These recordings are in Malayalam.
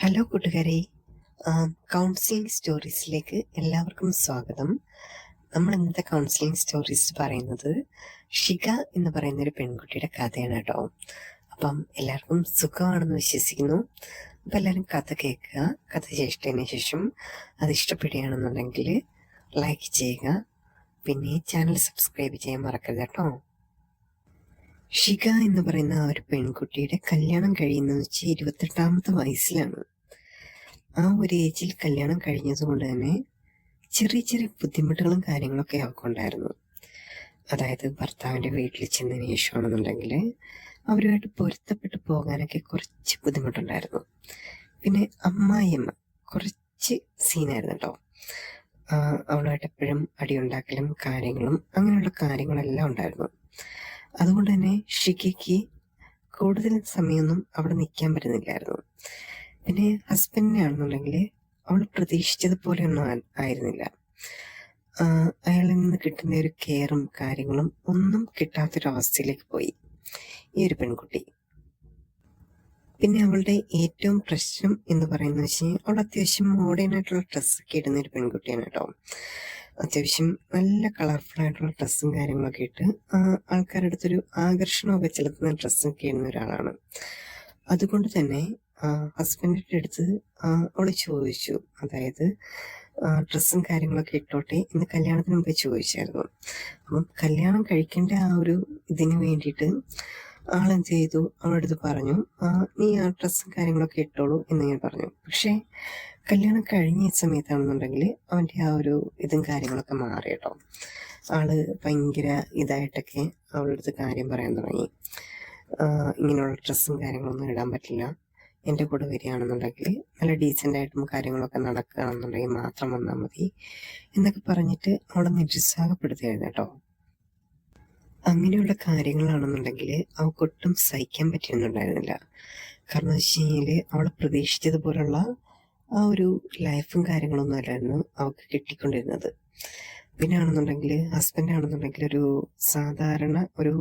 ഹലോ കൂട്ടുകാരെ, കൗൺസിലിംഗ് സ്റ്റോറീസിലേക്ക് എല്ലാവർക്കും സ്വാഗതം. നമ്മൾ ഇന്നത്തെ കൗൺസിലിംഗ് സ്റ്റോറീസ് പറയുന്നത് ഷിക എന്ന് പറയുന്ന ഒരു പെൺകുട്ടിയുടെ കഥയാണ് കേട്ടോ. അപ്പം എല്ലാവർക്കും സുഖമാണെന്ന് വിശ്വസിക്കുന്നു. അപ്പം എല്ലാവരും കഥ കേൾക്കുക. കഥ കേട്ടതിന് ശേഷം അത് ഇഷ്ടപ്പെടുകയാണെന്നുണ്ടെങ്കിൽ ലൈക്ക് ചെയ്യുക. പിന്നെ ചാനൽ സബ്സ്ക്രൈബ് ചെയ്യാൻ മറക്കരുത് കേട്ടോ. ഷിക എന്ന് പറയുന്ന ആ ഒരു പെൺകുട്ടിയുടെ കല്യാണം കഴിയുന്നത് വെച്ച് 28ാമത്തെ വയസ്സിലാണ്. ആ ഒരു ഏജിൽ കല്യാണം കഴിഞ്ഞതുകൊണ്ട് തന്നെ ചെറിയ ചെറിയ ബുദ്ധിമുട്ടുകളും കാര്യങ്ങളൊക്കെ അവൾക്കുണ്ടായിരുന്നു. അതായത് ഭർത്താവിൻ്റെ വീട്ടിൽ ചെന്നതിന് ശേഷമാണെന്നുണ്ടെങ്കിൽ അവരുമായിട്ട് പൊരുത്തപ്പെട്ട് പോകാനൊക്കെ കുറച്ച് ബുദ്ധിമുട്ടുണ്ടായിരുന്നു. പിന്നെ അമ്മായിയമ്മ കുറച്ച് സീനായിരുന്നു കേട്ടോ. അവളുമായിട്ട് എപ്പോഴും അടിയുണ്ടാക്കലും കാര്യങ്ങളും അങ്ങനെയുള്ള കാര്യങ്ങളെല്ലാം ഉണ്ടായിരുന്നു. അതുകൊണ്ട് തന്നെ ഷികയ്ക്ക് കൂടുതൽ സമയമൊന്നും അവിടെ നിൽക്കാൻ പറ്റുന്നില്ലായിരുന്നു. പിന്നെ ഹസ്ബൻഡിനാണെന്നുണ്ടെങ്കിൽ അവൾ പ്രതീക്ഷിച്ചതുപോലെയൊന്നും ആയിരുന്നില്ല. അയാളിൽ നിന്ന് കിട്ടുന്ന ഒരു കെയറും കാര്യങ്ങളും ഒന്നും കിട്ടാത്തൊരവസ്ഥയിലേക്ക് പോയി ഈ ഒരു പെൺകുട്ടി. പിന്നെ അവളുടെ ഏറ്റവും പ്രശ്നം എന്ന് പറയുന്നത് വെച്ചാൽ അവൾ അത്യാവശ്യം മോഡേൺ ആയിട്ടുള്ള ഡ്രസ്സൊക്കെ ഇടുന്ന ഒരു പെൺകുട്ടിയാണ് കേട്ടോ. അത്യാവശ്യം നല്ല കളർഫുൾ ആയിട്ടുള്ള ഡ്രസ്സും കാര്യങ്ങളൊക്കെ ഇട്ട് ആൾക്കാരുടെ അടുത്തൊരു ആകർഷണമൊക്കെ ചെലുത്തുന്ന ഡ്രസ്സൊക്കെ ഇടുന്ന ഒരാളാണ്. അതുകൊണ്ട് തന്നെ ഹസ്ബൻഡിൻ്റെ അടുത്ത് അവൾ ചോദിച്ചു, അതായത് ഡ്രസ്സും കാര്യങ്ങളൊക്കെ ഇട്ടോട്ടെ എന്ന് കല്യാണത്തിന് മുമ്പേ ചോദിച്ചായിരുന്നു. അപ്പം കല്യാണം കഴിക്കേണ്ട ആ ഒരു ഇതിന് വേണ്ടിയിട്ട് ആളെന്ത് ചെയ്തു, അവളുടെ അടുത്ത് പറഞ്ഞു, നീ ആ ഡ്രസ്സും കാര്യങ്ങളൊക്കെ ഇട്ടോളൂ എന്നിങ്ങനെ പറഞ്ഞു. പക്ഷേ കല്യാണം കഴിഞ്ഞ സമയത്താണെന്നുണ്ടെങ്കിൽ അവൻ്റെ ആ ഒരു ഇതും കാര്യങ്ങളൊക്കെ മാറി കേട്ടോ. ആള് ഭയങ്കര ഇതായിട്ടൊക്കെ അവളുടെ അടുത്ത് കാര്യം പറയാൻ തുടങ്ങി. ഇങ്ങനെയുള്ള ഡ്രസ്സും കാര്യങ്ങളൊന്നും ഇടാൻ പറ്റില്ല, എൻ്റെ കൂടെ വരികയാണെന്നുണ്ടെങ്കിൽ നല്ല ഡീസൻ്റായിട്ടും കാര്യങ്ങളൊക്കെ നടക്കുകയാണെന്നുണ്ടെങ്കിൽ മാത്രം വന്നാൽ മതി എന്നൊക്കെ പറഞ്ഞിട്ട് അവളെ നിരുത്സാഹപ്പെടുത്തിയായിരുന്നു കേട്ടോ. അങ്ങനെയുള്ള കാര്യങ്ങളാണെന്നുണ്ടെങ്കിൽ അവൾക്കൊട്ടും സഹിക്കാൻ പറ്റിയൊന്നുണ്ടായിരുന്നില്ല. കാരണം എന്ന് വെച്ച് കഴിഞ്ഞാൽ അവൾ പ്രതീക്ഷിച്ചതുപോലുള്ള ആ ഒരു ലൈഫും കാര്യങ്ങളൊന്നും അല്ലായിരുന്നു അവൾക്ക് കിട്ടിക്കൊണ്ടിരുന്നത്. പിന്നെ ആണെന്നുണ്ടെങ്കിൽ ഹസ്ബൻഡാണെന്നുണ്ടെങ്കിൽ ഒരു സാധാരണ ഒരു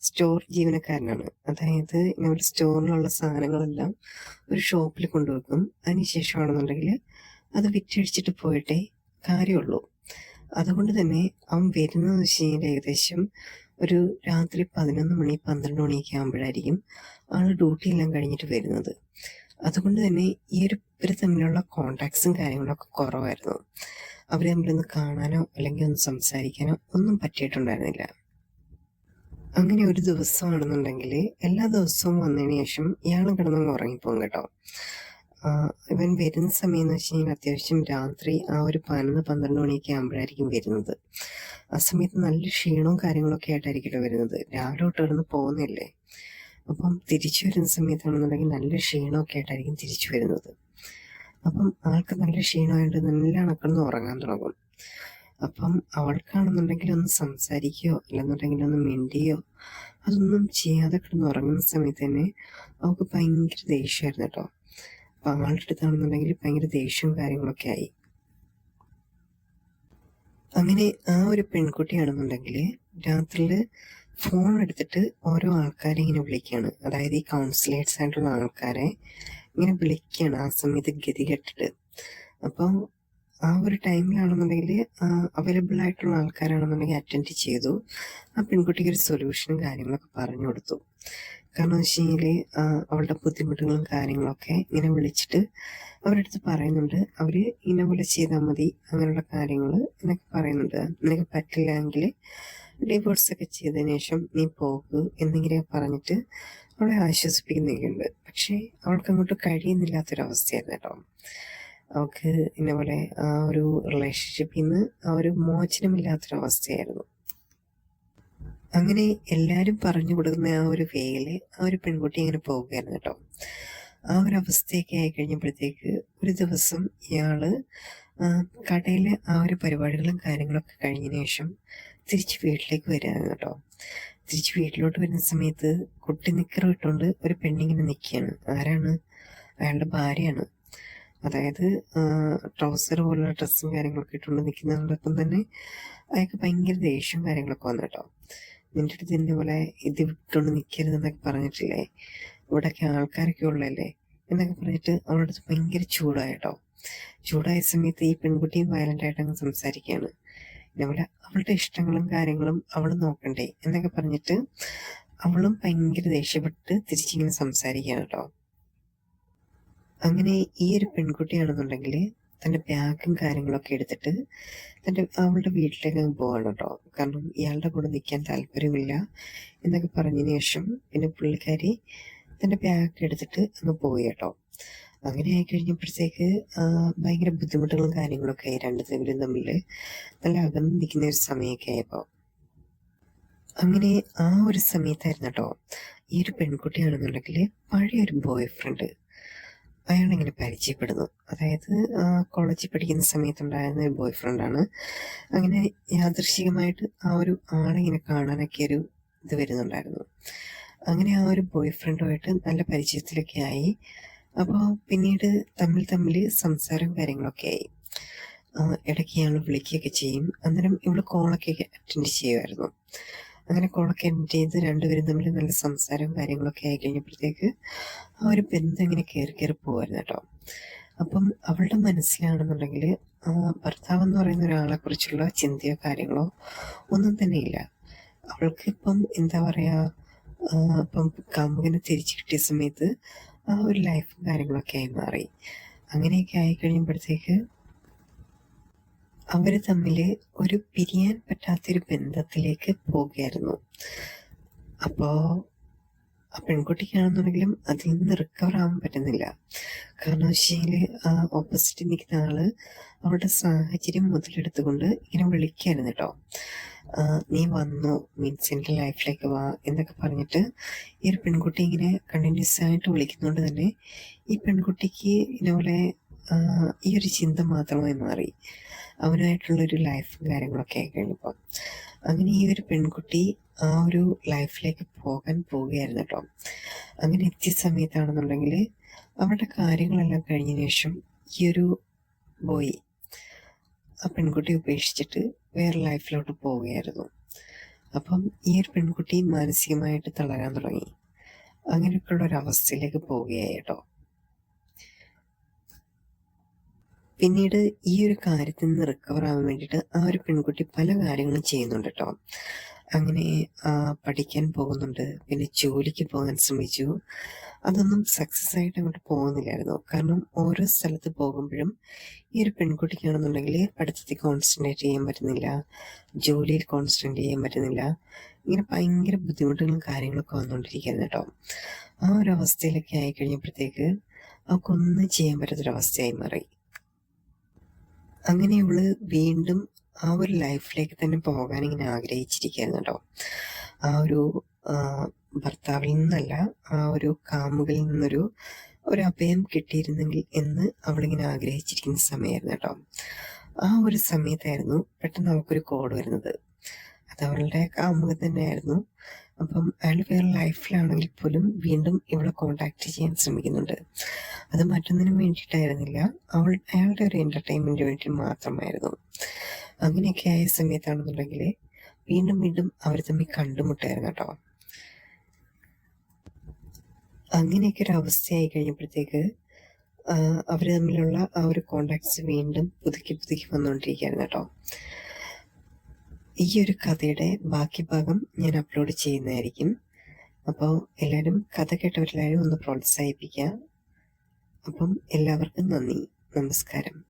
സ്റ്റോർ ജീവനക്കാരനാണ്. അതായത് ഇങ്ങനെ സ്റ്റോറിലുള്ള സാധനങ്ങളെല്ലാം ഒരു ഷോപ്പിൽ കൊണ്ടുവെക്കും. അതിനുശേഷമാണെന്നുണ്ടെങ്കിൽ അത് വിറ്റഴിച്ചിട്ട് പോയിട്ടേ കാര്യമുള്ളൂ. അതുകൊണ്ട് തന്നെ അവൻ വരുന്നതെന്ന് വെച്ച് കഴിഞ്ഞാൽ ഏകദേശം ഒരു രാത്രി 11 മണി 12 മണിയൊക്കെ ആകുമ്പോഴായിരിക്കും ആൾ ഡ്യൂട്ടി എല്ലാം കഴിഞ്ഞിട്ട് വരുന്നത്. അതുകൊണ്ട് തന്നെ ഈ ഇവർ തമ്മിലുള്ള കോണ്ടാക്ട്സും കാര്യങ്ങളൊക്കെ കുറവായിരുന്നു. അവർ തമ്മിലൊന്ന് കാണാനോ അല്ലെങ്കിൽ ഒന്ന് സംസാരിക്കാനോ ഒന്നും പറ്റിയിട്ടുണ്ടായിരുന്നില്ല. അങ്ങനെ ഒരു ദിവസമാണെന്നുണ്ടെങ്കിൽ എല്ലാ ദിവസവും വന്നതിന് ശേഷം ഇയാളും കിടന്നങ്ങ് ഉറങ്ങിപ്പോകും കേട്ടോ. ഇവൻ വരുന്ന സമയം എന്ന് വെച്ച് കഴിഞ്ഞാൽ അത്യാവശ്യം രാത്രി ആ ഒരു 11-12 മണിയൊക്കെ ആകുമ്പോഴായിരിക്കും വരുന്നത്. ആ സമയത്ത് നല്ല ക്ഷീണവും കാര്യങ്ങളൊക്കെ ആയിട്ടായിരിക്കും വരുന്നത്. രാവിലെ തൊട്ട് കിടന്ന് പോകുന്നില്ലേ. അപ്പം തിരിച്ചു വരുന്ന സമയത്താണെന്നുണ്ടെങ്കിൽ നല്ല ക്ഷീണമൊക്കെ ആയിട്ടായിരിക്കും തിരിച്ചു വരുന്നത്. അപ്പം ആൾക്ക് നല്ല ക്ഷീണമായിട്ട് നല്ല അണക്കിടന്ന് ഉറങ്ങാൻ തുടങ്ങും. അപ്പം അവൾക്കാണെന്നുണ്ടെങ്കിൽ ഒന്ന് സംസാരിക്കുകയോ അല്ലെന്നുണ്ടെങ്കിൽ ഒന്ന് മിണ്ടിയോ അതൊന്നും ചെയ്യാതെ കിടന്ന് ഉറങ്ങുന്ന സമയത്ത് തന്നെ അവൾക്ക് ഭയങ്കര ദേഷ്യമായിരുന്നു കേട്ടോ. അപ്പം അവളുടെ അടുത്താണെന്നുണ്ടെങ്കിൽ ഭയങ്കര ദേഷ്യവും കാര്യങ്ങളൊക്കെ ആയി. അങ്ങനെ ആ ഒരു പെൺകുട്ടിയാണെന്നുണ്ടെങ്കിൽ രാത്രിയിൽ ഫോൺ എടുത്തിട്ട് ഓരോ ആൾക്കാരെ ഇങ്ങനെ വിളിക്കുകയാണ്. അതായത് ഈ കൗൺസിലേഴ്സ് ആയിട്ടുള്ള ആൾക്കാരെ ഇങ്ങനെ വിളിക്കുകയാണ് ആ സമയത്ത് ഗതികെട്ടിട്ട്. അപ്പോൾ ആ ഒരു ടൈമിലാണെന്നുണ്ടെങ്കിൽ അവൈലബിൾ ആയിട്ടുള്ള ആൾക്കാരാണെന്നുണ്ടെങ്കിൽ അറ്റൻഡ് ചെയ്തു. ആ പെൺകുട്ടിക്ക് ഒരു സൊല്യൂഷനും കാര്യങ്ങളൊക്കെ പറഞ്ഞു കൊടുത്തു. കാരണം എന്ന് വെച്ച് കഴിഞ്ഞാൽ അവളുടെ ബുദ്ധിമുട്ടുകളും കാര്യങ്ങളൊക്കെ ഇങ്ങനെ വിളിച്ചിട്ട് അവരുടെ അടുത്ത് പറയുന്നുണ്ട്, അവർ ഇന്ന പോലെ ചെയ്താൽ മതി അങ്ങനെയുള്ള കാര്യങ്ങൾ എന്നൊക്കെ പറയുന്നുണ്ട്. നിനക്ക് പറ്റില്ല എങ്കിൽ ഡിവോഴ്സൊക്കെ ചെയ്തതിന് ശേഷം നീ പോകുക എന്നിങ്ങനെയൊക്കെ പറഞ്ഞിട്ട് അവളെ ആശ്വസിപ്പിക്കുന്നൊക്കെയുണ്ട്. പക്ഷേ അവൾക്ക് അങ്ങോട്ട് കഴിയുന്നില്ലാത്തൊരവസ്ഥയായിരുന്നു കേട്ടോ. അവൾക്ക് ഇന്നപോലെ ആ ഒരു റിലേഷൻഷിപ്പിൽ നിന്ന് ആ ഒരു മോചനമില്ലാത്തൊരവസ്ഥയായിരുന്നു. അങ്ങനെ എല്ലാവരും പറഞ്ഞു കൊടുക്കുന്ന ആ ഒരു വേയിൽ ആ ഒരു പെൺകുട്ടി ഇങ്ങനെ പോവുകയായിരുന്നു കേട്ടോ. ആ ഒരു അവസ്ഥയൊക്കെ ആയി കഴിഞ്ഞപ്പോഴത്തേക്ക് ഒരു ദിവസം ഇയാള് കടയിലെ ആ ഒരു പരിപാടികളും കാര്യങ്ങളൊക്കെ കഴിഞ്ഞതിന് ശേഷം തിരിച്ച് വീട്ടിലേക്ക് വരികയാണ് കേട്ടോ. തിരിച്ച് വീട്ടിലോട്ട് വരുന്ന സമയത്ത് കുട്ടി നിക്കറ് ഇട്ടുകൊണ്ട് ഒരു പെണ്ണിങ്ങനെ നിൽക്കുകയാണ്. ആരാണ്? അയാളുടെ ഭാര്യയാണ്. അതായത് ട്രൗസർ പോലുള്ള ഡ്രസ്സും കാര്യങ്ങളൊക്കെ ഇട്ടുകൊണ്ട് നിൽക്കുന്നതോടൊപ്പം തന്നെ അയാൾക്ക് ഭയങ്കര ദേഷ്യവും കാര്യങ്ങളൊക്കെ വന്നു കേട്ടോ. നിൻ്റെ അടുത്ത് ഇന്ന പോലെ ഇത് ഇട്ടുകൊണ്ട് നിൽക്കരുതെന്നൊക്കെ പറഞ്ഞിട്ടില്ലേ, ഇവിടെയൊക്കെ ആൾക്കാരൊക്കെ ഉള്ളതല്ലേ, എന്നൊക്കെ പറഞ്ഞിട്ട് അവളുടെ അടുത്ത് ഭയങ്കര ചൂടായിട്ടോ. ചൂടായ സമയത്ത് ഈ പെൺകുട്ടിയും വയലൻ്റായിട്ട് അങ്ങ് സംസാരിക്കുകയാണ്. അവളുടെ ഇഷ്ടങ്ങളും കാര്യങ്ങളും അവൾ നോക്കണ്ടേ എന്നൊക്കെ പറഞ്ഞിട്ട് അവളും ഭയങ്കര ദേഷ്യപ്പെട്ട് തിരിച്ചിങ്ങനെ സംസാരിക്കുകയാണ് കേട്ടോ. അങ്ങനെ ഈ ഒരു പെൺകുട്ടിയാണെന്നുണ്ടെങ്കിൽ തൻ്റെ ബാഗും കാര്യങ്ങളൊക്കെ എടുത്തിട്ട് അവളുടെ വീട്ടിലേക്ക് അങ്ങ് പോവാണ് കേട്ടോ. കാരണം ഇയാളുടെ കൂടെ നിൽക്കാൻ താല്പര്യമില്ല എന്നൊക്കെ പറഞ്ഞതിന് ശേഷം പിന്നെ പുള്ളിക്കാരി തൻ്റെ ബാഗ് എടുത്തിട്ട് അങ്ങ് പോയി കേട്ടോ. അങ്ങനെ ആയിക്കഴിഞ്ഞപ്പോഴത്തേക്ക് ഭയങ്കര ബുദ്ധിമുട്ടുകളും കാര്യങ്ങളൊക്കെ ആയി രണ്ടുപേരും തമ്മിൽ നല്ല അകന്ന് നിൽക്കുന്ന ഒരു സമയമൊക്കെ ആയപ്പോൾ. അങ്ങനെ ആ ഒരു സമയത്തായിരുന്നു കേട്ടോ ഈ ഒരു പെൺകുട്ടിയാണെന്നുണ്ടെങ്കിൽ പഴയൊരു ബോയ് ഫ്രണ്ട് അയാളിങ്ങനെ പരിചയപ്പെടുന്നു. അതായത് കോളേജിൽ പഠിക്കുന്ന സമയത്തുണ്ടായിരുന്ന ഒരു ബോയ് ഫ്രണ്ടാണ്. അങ്ങനെ യാദൃശ്ചികമായിട്ട് ആ ഒരു ആളിങ്ങനെ കാണാനൊക്കെ ഒരു ഇത് വരുന്നുണ്ടായിരുന്നു. അങ്ങനെ ആ ഒരു ബോയ് ഫ്രണ്ടുമായിട്ട് നല്ല പരിചയത്തിലൊക്കെ ആയി. അപ്പോൾ പിന്നീട് തമ്മിൽ സംസാരവും കാര്യങ്ങളൊക്കെ ആയി. ഇടയ്ക്ക് ഇയാൾ വിളിക്കുകയൊക്കെ ചെയ്യും. അന്നേരം ഇവള് കോളൊക്കെ അറ്റൻഡ് ചെയ്യുമായിരുന്നു. അങ്ങനെ കോളൊക്കെ അറ്റൻഡ് ചെയ്ത് രണ്ടുപേരും തമ്മിൽ നല്ല സംസാരവും കാര്യങ്ങളൊക്കെ ആയി കഴിഞ്ഞപ്പോഴത്തേക്ക് ആ ഒരു ബന്ധം ഇങ്ങനെ കയറി പോകുമായിരുന്നു കേട്ടോ. അപ്പം അവളുടെ മനസ്സിലാണെന്നുണ്ടെങ്കിൽ ഭർത്താവ് എന്ന് പറയുന്ന ഒരാളെ കുറിച്ചുള്ള ചിന്തയോ കാര്യങ്ങളോ ഒന്നും തന്നെ ഇല്ല. അവൾക്ക് ഇപ്പം എന്താ പറയുക, ഇപ്പം കാമുകനെ തിരിച്ചു കിട്ടിയ സമയത്ത് ആ ഒരു ലൈഫും കാര്യങ്ങളൊക്കെ ആയി മാറി. അങ്ങനെയൊക്കെ ആയി കഴിയുമ്പോഴത്തേക്ക് അവർ തമ്മിൽ ഒരു പിരിയാൻ പറ്റാത്തൊരു ബന്ധത്തിലേക്ക് പോവുകയായിരുന്നു. അപ്പോൾ ആ പെൺകുട്ടിക്കാണെന്നുണ്ടെങ്കിലും അതിൽ നിന്ന് റിക്കവർ ആവാൻ പറ്റുന്നില്ല. കാരണം വെച്ചാൽ ഓപ്പോസിറ്റ് നിൽക്കുന്ന ആള് അവളുടെ സാഹചര്യം മുതലെടുത്തുകൊണ്ട് ഇങ്ങനെ വിളിക്കായിരുന്നു കേട്ടോ. നീ വന്നു, മീൻസ് എൻ്റെ ലൈഫിലേക്ക് വാ എന്നൊക്കെ പറഞ്ഞിട്ട് ഈ ഒരു പെൺകുട്ടി ഇങ്ങനെ കണ്ടിന്യൂസ് ആയിട്ട് വിളിക്കുന്നതുകൊണ്ട് തന്നെ ഈ പെൺകുട്ടിക്ക് ഇതുപോലെ ഈ ഒരു ചിന്ത മാത്രമായി മാറി. അവനായിട്ടുള്ളൊരു ലൈഫും കാര്യങ്ങളൊക്കെ ആയി കഴിഞ്ഞപ്പോൾ അങ്ങനെ ഈ ഒരു പെൺകുട്ടി ആ ഒരു ലൈഫിലേക്ക് പോവുകയായിരുന്നു കേട്ടോ. അങ്ങനെ എത്തിയ സമയത്താണെന്നുണ്ടെങ്കിൽ അവരുടെ കാര്യങ്ങളെല്ലാം കഴിഞ്ഞതിന് ശേഷം ഈ ഒരു ബോയ് ആ പെൺകുട്ടി ഉപേക്ഷിച്ചിട്ട് വേറെ ലൈഫിലോട്ട് പോവുകയായിരുന്നു. അപ്പം ഈ ഒരു പെൺകുട്ടി മാനസികമായിട്ട് തളരാൻ തുടങ്ങി. അങ്ങനെയൊക്കെയുള്ള ഒരു അവസ്ഥയിലേക്ക് പോവുകയായി കേട്ടോ. പിന്നീട് ഈ ഒരു കാര്യത്തിൽ നിന്ന് റിക്കവർ ആവാൻ വേണ്ടിയിട്ട് ആ ഒരു പെൺകുട്ടി പല കാര്യങ്ങളും ചെയ്യുന്നുണ്ട് കേട്ടോ. അങ്ങനെ പഠിക്കാൻ പോകുന്നുണ്ട്, പിന്നെ ജോലിക്ക് പോകാൻ ശ്രമിച്ചു. അതൊന്നും സക്സസ് ആയിട്ട് അങ്ങോട്ട് പോകുന്നില്ലായിരുന്നു. കാരണം ഓരോ സ്ഥലത്ത് പോകുമ്പോഴും ഈ ഒരു പെൺകുട്ടിക്കാണെന്നുണ്ടെങ്കിൽ പഠിത്തത്തിൽ കോൺസെൻട്രേറ്റ് ചെയ്യാൻ പറ്റുന്നില്ല, ജോലിയിൽ കോൺസെൻട്രേറ്റ് ചെയ്യാൻ പറ്റുന്നില്ല. ഇങ്ങനെ ഭയങ്കര ബുദ്ധിമുട്ടുകളും കാര്യങ്ങളൊക്കെ വന്നുകൊണ്ടിരിക്കുകയായിരുന്നു കേട്ടോ. ആ ഒരു അവസ്ഥയിലൊക്കെ ആയി കഴിഞ്ഞപ്പോഴത്തേക്ക് അവൾക്കൊന്നും ചെയ്യാൻ പറ്റാത്തൊരവസ്ഥയായി മാറി. അങ്ങനെ ഇവള് വീണ്ടും ആ ഒരു ലൈഫിലേക്ക് തന്നെ പോകാൻ ഇങ്ങനെ ആഗ്രഹിച്ചിരിക്കുകയായിരുന്നു കേട്ടോ. ആ ഒരു ഭർത്താവിൽ നിന്നല്ല, ആ ഒരു കാമുകിൽ നിന്നൊരു അഭയം കിട്ടിയിരുന്നെങ്കിൽ എന്ന് അവളിങ്ങനെ ആഗ്രഹിച്ചിരിക്കുന്ന സമയമായിരുന്നു കേട്ടോ. ആ ഒരു സമയത്തായിരുന്നു പെട്ടെന്ന് അവൾക്കൊരു കോൾ വരുന്നത്. അത് അവളുടെ കാമുകൻ തന്നെയായിരുന്നു. അപ്പം അയാൾ വേറെ ലൈഫിലാണെങ്കിൽ പോലും വീണ്ടും ഇവളെ കോണ്ടാക്ട് ചെയ്യാൻ ശ്രമിക്കുന്നുണ്ട്. അത് മറ്റൊന്നിനും വേണ്ടിയിട്ടായിരുന്നില്ല, അയാളുടെ ഒരു എൻ്റർടൈൻമെൻറ്റിന് വേണ്ടി മാത്രമായിരുന്നു. അങ്ങനെയൊക്കെ ആയ സമയത്താണെന്നുണ്ടെങ്കിൽ വീണ്ടും അവർ തമ്മിൽ കണ്ടുമുട്ടായിരുന്നു കേട്ടോ. അങ്ങനെയൊക്കെ ഒരു അവസ്ഥയായി കഴിഞ്ഞപ്പോഴത്തേക്ക് അവർ തമ്മിലുള്ള ആ ഒരു കോണ്ടാക്ട്സ് വീണ്ടും പുതുക്കി വന്നുകൊണ്ടിരിക്കുകയായിരുന്നു കേട്ടോ. ഈ ഒരു കഥയുടെ ബാക്കി ഭാഗം ഞാൻ അപ്ലോഡ് ചെയ്യുന്നതായിരിക്കും. അപ്പോൾ എല്ലാവരും കഥ കേട്ടവരെല്ലാവരും ഒന്ന് പ്രോത്സാഹിപ്പിക്കുക. അപ്പം എല്ലാവർക്കും നന്ദി, നമസ്കാരം.